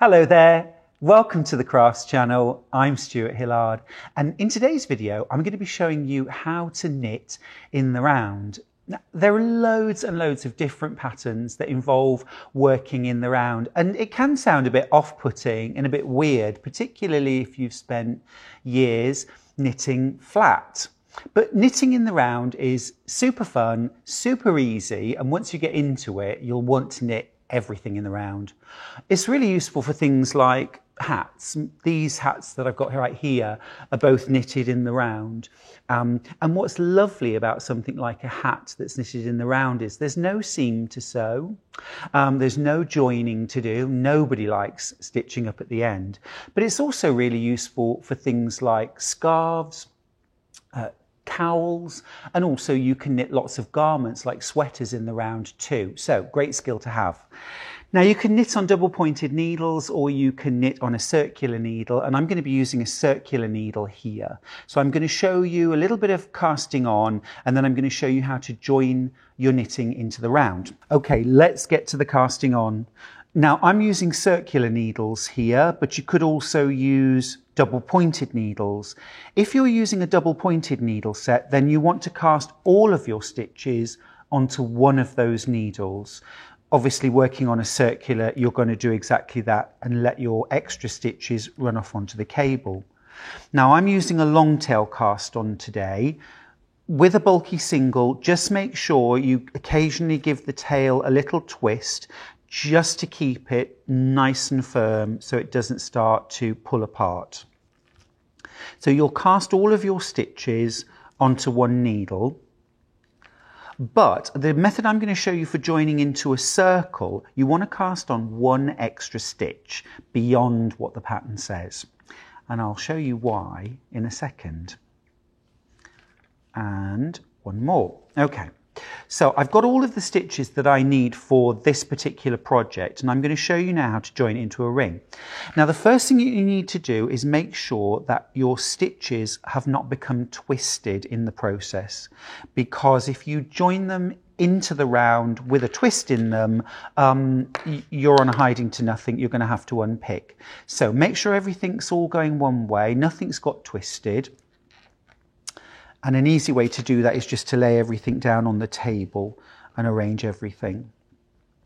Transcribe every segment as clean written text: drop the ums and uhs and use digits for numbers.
Hello there, welcome to the Crafts channel. I'm Stuart Hillard, and in today's video I'm going to be showing you how to knit in the round. Now, there are loads and loads of different patterns that involve working in the round, and it can sound a bit off-putting and a bit weird, particularly if you've spent years knitting flat. But knitting in the round is super fun, super easy, and once you get into it, you'll want to knit everything in the round. It's really useful for things like hats. These hats that I've got right here are both knitted in the round. And what's lovely about something like a hat that's knitted in the round is there's no seam to sew. There's no joining to do. Nobody likes stitching up at the end. But it's also really useful for things like scarves, cowls, and also you can knit lots of garments like sweaters in the round too. So great skill to have. Now you can knit on double pointed needles or you can knit on a circular needle, and I'm going to be using a circular needle here. So I'm going to show you a little bit of casting on, and then I'm going to show you how to join your knitting into the round. Okay, let's get to the casting on. Now I'm using circular needles here, but you could also use double pointed needles. If you're using a double pointed needle set, then you want to cast all of your stitches onto one of those needles. Obviously working on a circular, you're going to do exactly that and let your extra stitches run off onto the cable. Now I'm using a long tail cast on today. With a bulky single, just make sure you occasionally give the tail a little twist just to keep it nice and firm so it doesn't start to pull apart. So you'll cast all of your stitches onto one needle, but the method I'm going to show you for joining into a circle, you want to cast on one extra stitch beyond what the pattern says. And I'll show you why in a second. And one more. Okay. So I've got all of the stitches that I need for this particular project, and I'm going to show you now how to join it into a ring. Now the first thing you need to do is make sure that your stitches have not become twisted in the process, because if you join them into the round with a twist in them, you're on a hiding to nothing. You're going to have to unpick. So make sure everything's all going one way, nothing's got twisted. And an easy way to do that is just to lay everything down on the table and arrange everything.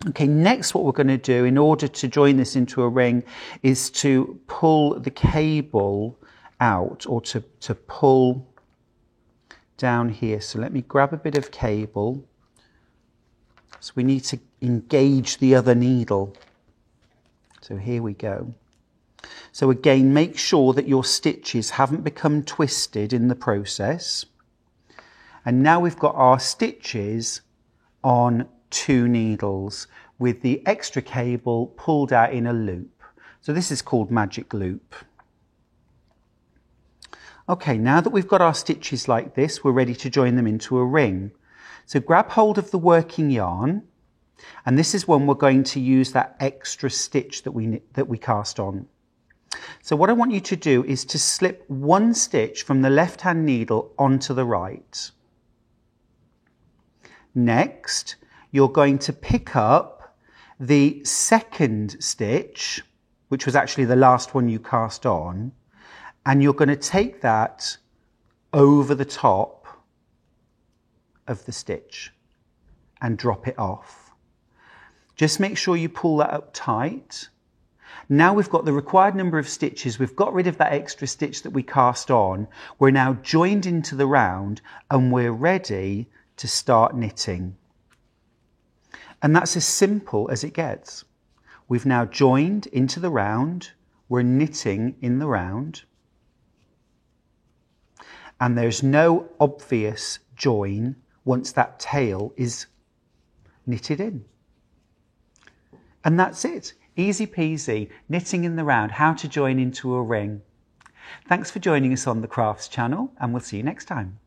Okay, next what we're going to do in order to join this into a ring is to pull the cable out, or to pull down here. So let me grab a bit of cable. So we need to engage the other needle. So here we go. So again, make sure that your stitches haven't become twisted in the process. And now we've got our stitches on two needles with the extra cable pulled out in a loop. So this is called magic loop. Okay, now that we've got our stitches like this, we're ready to join them into a ring. So grab hold of the working yarn, and this is when we're going to use that extra stitch that we cast on. So what I want you to do is to slip one stitch from the left-hand needle onto the right. Next, you're going to pick up the second stitch, which was actually the last one you cast on, and you're going to take that over the top of the stitch and drop it off. Just make sure you pull that up tight. Now we've got the required number of stitches, we've got rid of that extra stitch that we cast on, we're now joined into the round and we're ready to start knitting. And that's as simple as it gets. We've now joined into the round, we're knitting in the round, and there's no obvious join once that tail is knitted in. And that's it. Easy peasy, knitting in the round, how to join into a ring. Thanks for joining us on the Crafts channel, and we'll see you next time.